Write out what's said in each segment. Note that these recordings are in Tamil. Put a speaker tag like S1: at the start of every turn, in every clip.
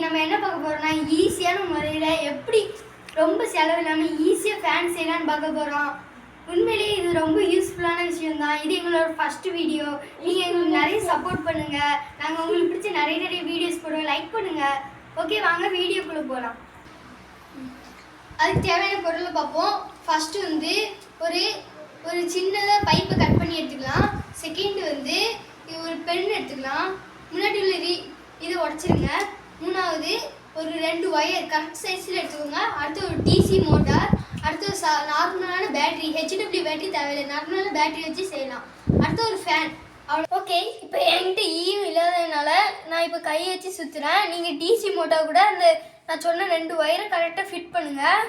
S1: நம்ம என்ன பார்க்க போறோம்னா ஈஸியான முறையில் எப்படி ரொம்ப செலவு இல்லாமல் ஈஸியாக ஃபேன் செய்யலான்னு பார்க்க போகிறோம். உண்மையிலேயே இது ரொம்ப யூஸ்ஃபுல்லான விஷயம் தான். இது எங்களோட ஃபர்ஸ்ட் வீடியோ. நீங்கள் எங்களுக்கு நிறைய சப்போர்ட் பண்ணுங்கள். நாங்கள் உங்களுக்கு பிடிச்ச நிறைய வீடியோஸ் போடுவோம். லைக் பண்ணுங்கள். ஓகே, வாங்க வீடியோக்குள்ளே போகலாம். அதுக்கு தேவையான பொருளை பார்ப்போம். ஃபஸ்ட்டு வந்து ஒரு சின்னதாக பைப்பை கட் பண்ணி எடுத்துக்கலாம். செகண்ட் வந்து ஒரு பென் எடுத்துக்கலாம். முன்னாடி உள்ள இதை உடச்சிருங்க. மூணாவது ஒரு 2 ஒயர் கரெக்ட் சைஸில் எடுத்துக்கோங்க. அடுத்து ஒரு டிசி மோட்டார். அடுத்து ஒரு நார்மலான பேட்டரி, ஹெச்டபிள்யூ பேட்டரி தேவையில்லை, நார்மலான பேட்டரி வச்சு செய்யலாம். அடுத்து ஒரு ஃபேன். அவ்வளோ. ஓகே, இப்போ என்கிட்ட ஈவ் இல்லாததுனால நான் இப்போ கையை வச்சு சுற்றுறேன். நீங்கள் டிசி மோட்டார் கூட அந்த நான் சொன்ன 2 ஒயரை கரெக்டாக ஃபிட் பண்ணுங்கள்.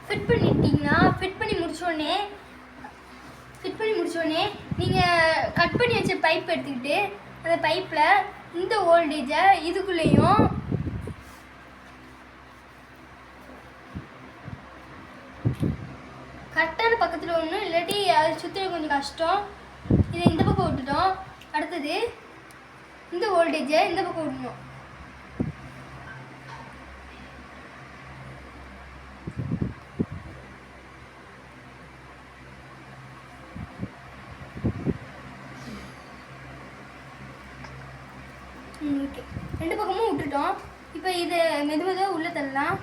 S1: ஃபிட் பண்ணிட்டீங்கன்னா ஃபிட் பண்ணி முடிச்சோடனே நீங்கள் கட் பண்ணி வச்ச பைப் எடுத்துக்கிட்டு அந்த பைப்பில் இந்த வோல்டேஜை இதுக்குள்ளேயும் கரெக்டான பக்கத்தில் ஒன்று, இல்லாட்டி அது சுற்றுறது கொஞ்சம் கஷ்டம். இதை இந்த பக்கம் விட்டுட்டோம். அடுத்தது இந்த வோல்டேஜை இந்த பக்கம் விடணும். ஓகே, 2 பக்கமும் விட்டுட்டோம். இப்போ இதை மெதுவாக உள்ளே தள்ளலாம்.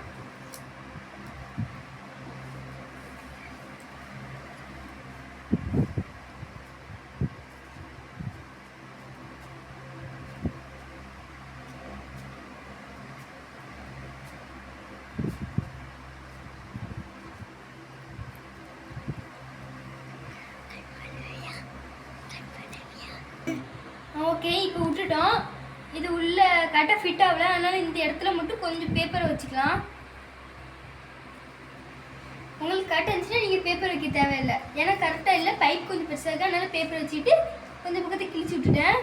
S1: ஓகே, இப்போ விட்டுட்டோம். இது உள்ள கரெக்டாக ஃபிட் ஆகல, அதனால் இந்த இடத்துல மட்டும் கொஞ்சம் பேப்பரை வச்சுக்கலாம். உங்களுக்கு கரெக்டாக இருந்துச்சுன்னா நீங்கள் பேப்பர் வைக்க தேவையில்லை. ஏன்னா கரெக்டாக இல்லை, பைப் கொஞ்சம் பெருசாக இருக்குது, அதனால் பேப்பர் வச்சுட்டு கொஞ்சம் பக்கத்தை கிழிச்சு விட்டுட்டேன்.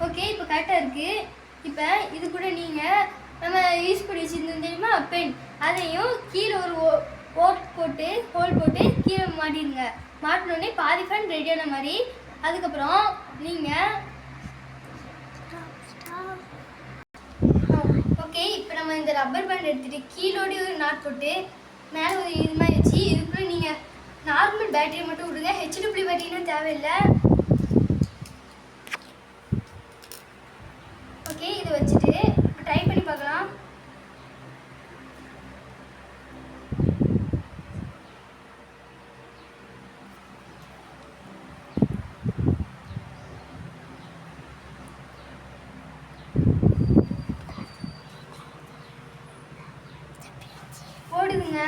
S1: ஓகே, இப்போ கரெக்டாக இருக்குது. இப்போ இது கூட நீங்கள் நம்ம யூஸ் பண்ணி வச்சுருந்தோம் தெரியுமா பென், அதையும் கீழே ஒரு ஹோல் போட்டு கீழே மாட்டிடுங்க. மாட்டினோடனே பாதி ஃபேன் ரெடியான மாதிரி. அதுக்கப்புறம் நீங்கள் ஓகே, இப்போ நம்ம இந்த ரப்பர் பேண்ட் எடுத்துகிட்டு கீழோடி ஒரு நாட் போட்டு மேலே ஒரு இது மாதிரி வச்சு இதுக்குள்ளே நீங்கள் நார்மல் பேட்டரி மட்டும் விடுங்க. ஹெச்டபிள்யூ பேட்டரினும் தேவையில்லை. ஓகே, இதை வச்சுட்டு ட்ரை பண்ணி பார்க்கலாம். ஓடுதுங்க.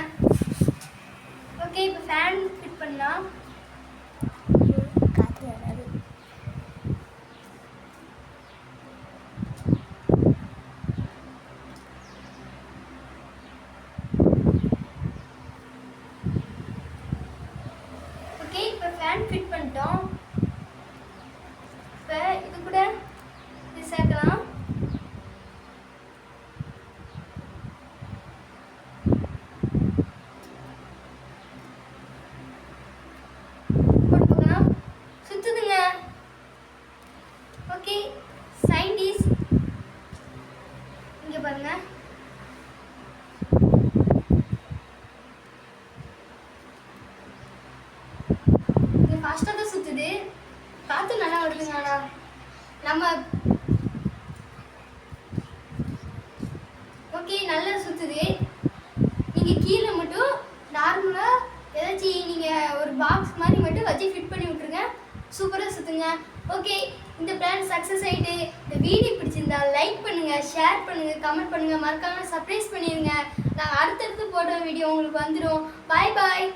S1: ஓகே, இப்போ ஃபேன் ஃபிட் பண்ணலாம். ஓகே, இப்போ ஃபேன் ஃபிட் பண்ணிட்டோம். இப்போ இது கூட இது சேர்க்கலாம். சுத்துதுங்க. ஓகே, சயின்டிஸ்ட் இங்கே பாருங்க. இது ஃபாஸ்ட்டாக தான் சுற்றுது. காற்று நல்லா வருதுங்க. ஆனால் நம்ம ஓகே நல்லா சுற்றுது. நீங்கள் கீழே மட்டும் நார்மலாக ஏதாச்சும் நீங்கள் ஒரு பாக்ஸ் மாதிரி மட்டும் வச்சு ஃபிட் பண்ணி விட்ருங்க. சூப்பராக சுற்றுங்க. ஓகே, இந்த பிளான் சக்ஸஸ் ஆகிட்டு. இந்த வீடியோ பிடிச்சிருந்தா லைக் பண்ணுங்கள், ஷேர் பண்ணுங்கள், கமெண்ட் பண்ணுங்கள், மறக்காமல் சப்ஸ்கிரைப் பண்ணிடுங்க. நாங்கள் அடுத்தடுத்து போடுற வீடியோ உங்களுக்கு வந்துடும். பாய்.